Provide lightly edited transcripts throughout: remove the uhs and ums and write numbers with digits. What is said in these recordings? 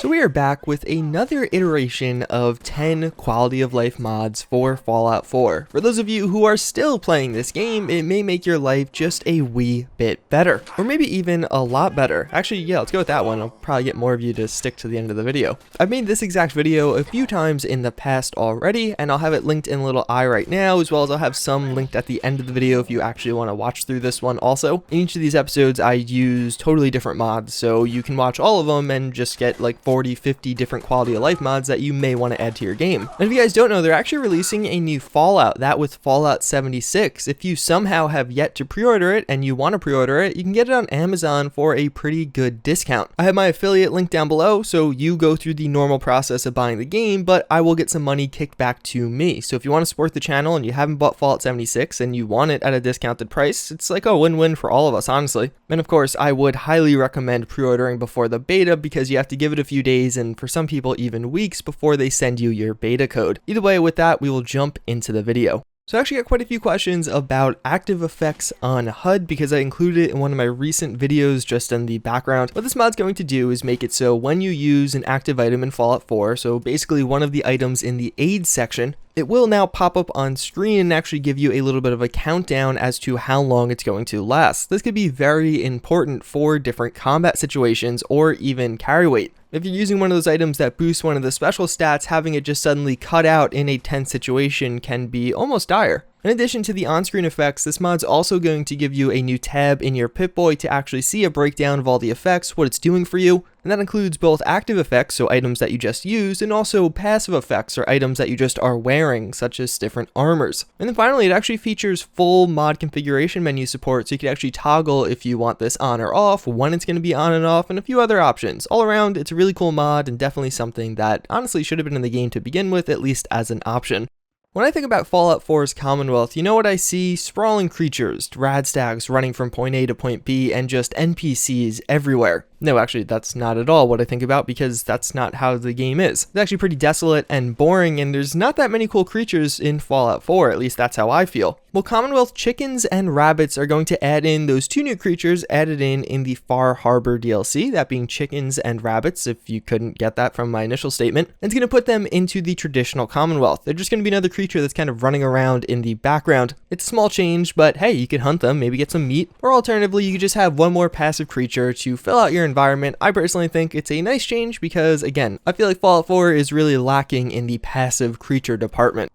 So we are back with another iteration of 10 quality of life mods for Fallout 4. For those of you who are still playing this game, it may make your life just a wee bit better, or maybe even a lot better. Actually, yeah, let's go with that one. I'll probably get more of you to stick to the end of the video. I've made this exact video a few times in the past already, and I'll have it linked in a little eye right now, as well as I'll have some linked at the end of the video if you actually want to watch through this one also. In each of these episodes, I use totally different mods, so you can watch all of them and just get like 40, 50 different quality of life mods that you may want to add to your game. And if you guys don't know, they're actually releasing a new Fallout, that with Fallout 76. If you somehow have yet to pre-order it and you want to pre-order it, you can get it on Amazon for a pretty good discount. I have my affiliate link down below, so you go through the normal process of buying the game, but I will get some money kicked back to me. So if you want to support the channel and you haven't bought Fallout 76 and you want it at a discounted price, it's like a win-win for all of us, honestly. And of course, I would highly recommend pre-ordering before the beta because you have to give it a few days and for some people even weeks before they send you your beta code. Either way, with that, we will jump into the video. So I actually got quite a few questions about active effects on HUD because I included it in one of my recent videos just in the background. What this mod's going to do is make it so when you use an active item in Fallout 4, so basically one of the items in the aid section, it will now pop up on screen and actually give you a little bit of a countdown as to how long it's going to last. This could be very important for different combat situations or even carry weight. If you're using one of those items that boosts one of the special stats, having it just suddenly cut out in a tense situation can be almost dire. In addition to the on-screen effects, this mod's also going to give you a new tab in your Pip-Boy to actually see a breakdown of all the effects, what it's doing for you, and that includes both active effects, so items that you just used, and also passive effects, or items that you just are wearing, such as different armors. And then finally, it actually features full mod configuration menu support, so you can actually toggle if you want this on or off, when it's going to be on and off, and a few other options. All around, it's a really cool mod, and definitely something that honestly should have been in the game to begin with, at least as an option. When I think about Fallout 4's Commonwealth, you know what I see? Sprawling creatures, rad stags running from point A to point B, and just NPCs everywhere. No, actually, that's not at all what I think about because that's not how the game is. It's actually pretty desolate and boring, and there's not that many cool creatures in Fallout 4, at least that's how I feel. Well, Commonwealth chickens and rabbits are going to add in those two new creatures added in the Far Harbor DLC, that being chickens and rabbits, if you couldn't get that from my initial statement. And it's going to put them into the traditional Commonwealth. They're just going to be another creature that's kind of running around in the background. It's a small change, but hey, you could hunt them, maybe get some meat, or alternatively, you could just have one more passive creature to fill out your environment. I personally think it's a nice change because, again, I feel like Fallout 4 is really lacking in the passive creature department.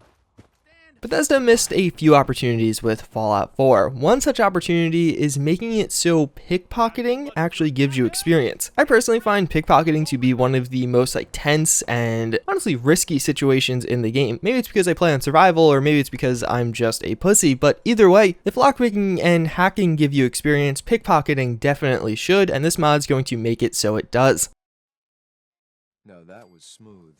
Bethesda missed a few opportunities with Fallout 4. One such opportunity is making it so pickpocketing actually gives you experience. I personally find pickpocketing to be one of the most tense and honestly risky situations in the game. Maybe it's because I play on survival, or maybe it's because I'm just a pussy, but either way, if lockpicking and hacking give you experience, pickpocketing definitely should, and this mod's going to make it so it does. No, that was smooth.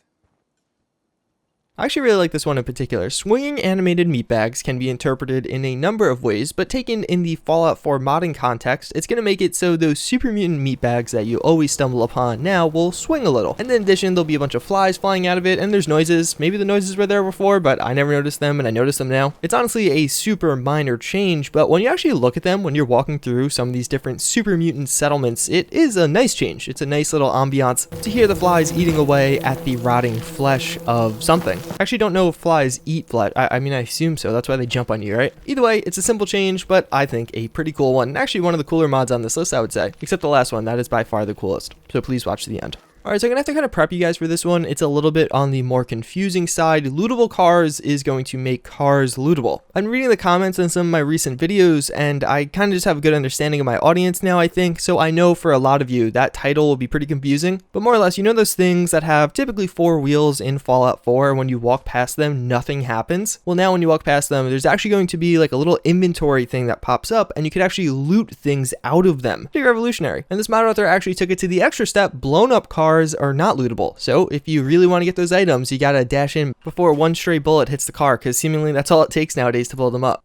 I actually really like this one in particular. Swinging animated meatbags can be interpreted in a number of ways, but taken in the Fallout 4 modding context, it's going to make it so those super mutant meatbags that you always stumble upon now will swing a little. And in addition, there'll be a bunch of flies flying out of it, and there's noises. Maybe the noises were there before, but I never noticed them, and I noticed them now. It's honestly a super minor change, but when you actually look at them, when you're walking through some of these different super mutant settlements, it is a nice change. It's a nice little ambiance to hear the flies eating away at the rotting flesh of something. I actually don't know if flies eat flesh. I mean, I assume so. That's why they jump on you, right? Either way, it's a simple change, but I think a pretty cool one. Actually, one of the cooler mods on this list, I would say. Except the last one. That is by far the coolest. So please watch to the end. Alright, so I'm going to have to kind of prep you guys for this one. It's a little bit on the more confusing side. Lootable Cars is going to make cars lootable. I'm reading the comments on some of my recent videos, and I kind of just have a good understanding of my audience now, I think. So I know for a lot of you, that title will be pretty confusing. But more or less, you know those things that have typically 4 wheels in Fallout 4, and when you walk past them, nothing happens? Well, now when you walk past them, there's actually going to be like a little inventory thing that pops up, and you could actually loot things out of them. Pretty revolutionary. And this mod author actually took it to the extra step. Blown up cars are not lootable. So if you really want to get those items, you gotta dash in before one stray bullet hits the car, because seemingly that's all it takes nowadays to blow them up.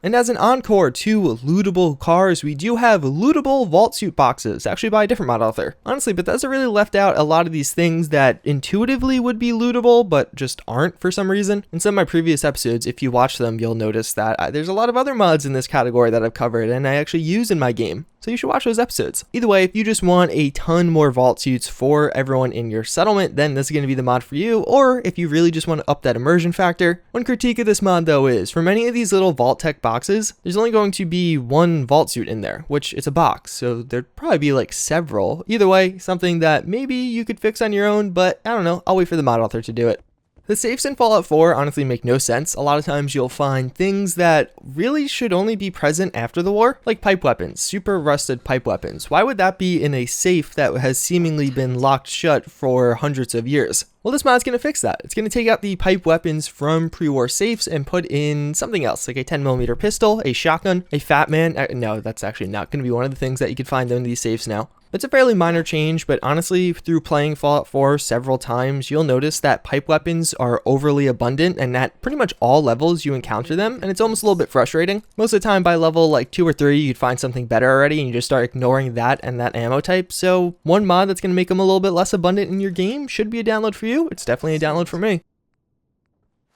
And as an encore to Lootable Cars, we do have lootable vault suit boxes, actually by a different mod author. Honestly, Bethesda really left out a lot of these things that intuitively would be lootable, but just aren't for some reason. In some of my previous episodes, if you watch them, you'll notice that there's a lot of other mods in this category that I've covered and I actually use in my game. So you should watch those episodes. Either way, if you just want a ton more vault suits for everyone in your settlement, then this is going to be the mod for you. Or if you really just want to up that immersion factor. One critique of this mod though is, for many of these little vault tech boxes, there's only going to be one vault suit in there, which it's a box. So there'd probably be like several. Either way, something that maybe you could fix on your own, but I don't know, I'll wait for the mod author to do it. The safes in Fallout 4 honestly make no sense. A lot of times you'll find things that really should only be present after the war, like pipe weapons, super rusted pipe weapons. Why would that be in a safe that has seemingly been locked shut for hundreds of years? Well, this mod's going to fix that. It's going to take out the pipe weapons from pre-war safes and put in something else, like a 10mm pistol, a shotgun, a fat man. No, that's actually not going to be one of the things that you could find in these safes now. It's a fairly minor change, but honestly, through playing Fallout 4 several times, you'll notice that pipe weapons are overly abundant and at pretty much all levels you encounter them, and it's almost a little bit frustrating. Most of the time by level like 2 or 3, you'd find something better already and you just start ignoring that and that ammo type. So one mod that's going to make them a little bit less abundant in your game should be a download for you. It's definitely a download for me.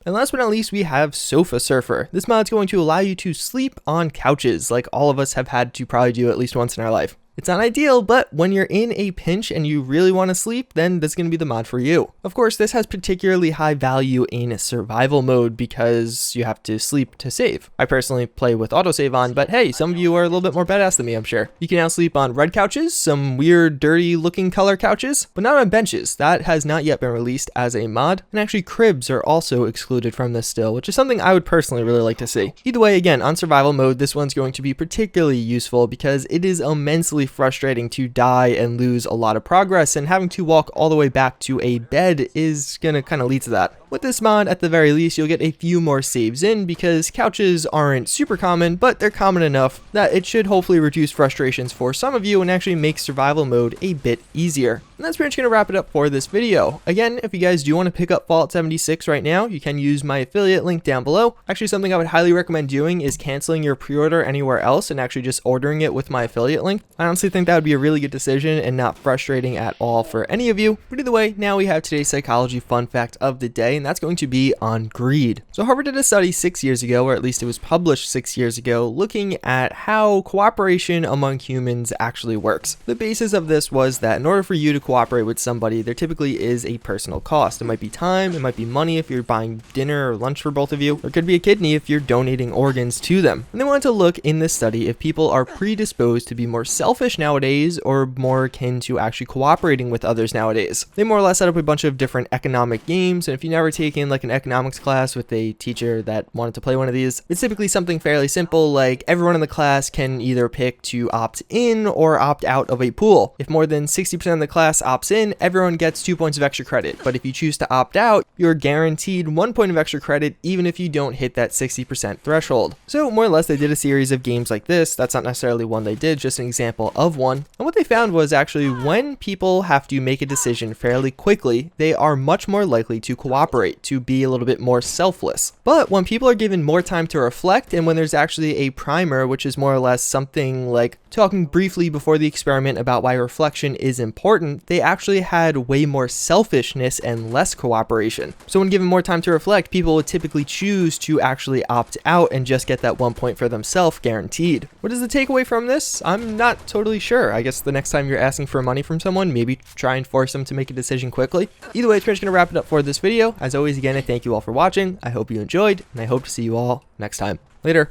And last but not least, we have Sofa Surfer. This mod's going to allow you to sleep on couches, like all of us have had to probably do at least once in our life. It's not ideal, but when you're in a pinch and you really want to sleep, then this is going to be the mod for you. Of course, this has particularly high value in survival mode because you have to sleep to save. I personally play with autosave on, but hey, some of you are a little bit more badass than me, I'm sure. You can now sleep on red couches, some weird, dirty looking color couches, but not on benches. That has not yet been released as a mod. And actually, cribs are also excluded from this still, which is something I would personally really like to see. Either way, again, on survival mode, this one's going to be particularly useful because it is immensely frustrating to die and lose a lot of progress, and having to walk all the way back to a bed is gonna kind of lead to that. With this mod, at the very least, you'll get a few more saves in because couches aren't super common, but they're common enough that it should hopefully reduce frustrations for some of you and actually make survival mode a bit easier. And that's pretty much going to wrap it up for this video. Again, if you guys do want to pick up Fallout 76 right now, you can use my affiliate link down below. Actually, something I would highly recommend doing is canceling your pre-order anywhere else and actually just ordering it with my affiliate link. I honestly think that would be a really good decision and not frustrating at all for any of you. But either way, now we have today's psychology fun fact of the day, and that's going to be on greed. So Harvard did a study 6 years ago, or at least it was published 6 years ago, looking at how cooperation among humans actually works. The basis of this was that in order for you to cooperate with somebody, there typically is a personal cost. It might be time, it might be money if you're buying dinner or lunch for both of you, or it could be a kidney if you're donating organs to them. And they wanted to look in this study if people are predisposed to be more selfish nowadays or more akin to actually cooperating with others nowadays. They more or less set up a bunch of different economic games, and if you've never taken like an economics class with a teacher that wanted to play one of these, it's typically something fairly simple, like everyone in the class can either pick to opt in or opt out of a pool. If more than 60% of the class opts in, everyone gets 2 points of extra credit, but if you choose to opt out, you're guaranteed 1 point of extra credit even if you don't hit that 60% threshold. So more or less they did a series of games like this. That's not necessarily one they did, just an example of one. And what they found was actually when people have to make a decision fairly quickly, they are much more likely to cooperate, to be a little bit more selfless. But when people are given more time to reflect, and when there's actually a primer, which is more or less something like talking briefly before the experiment about why reflection is important, they actually had way more selfishness and less cooperation. So when given more time to reflect, people would typically choose to actually opt out and just get that 1 point for themselves guaranteed. What is the takeaway from this? I'm not totally sure. I guess the next time you're asking for money from someone, maybe try and force them to make a decision quickly. Either way, it's pretty much going to wrap it up for this video. As always, again, I thank you all for watching. I hope you enjoyed, and I hope to see you all next time. Later.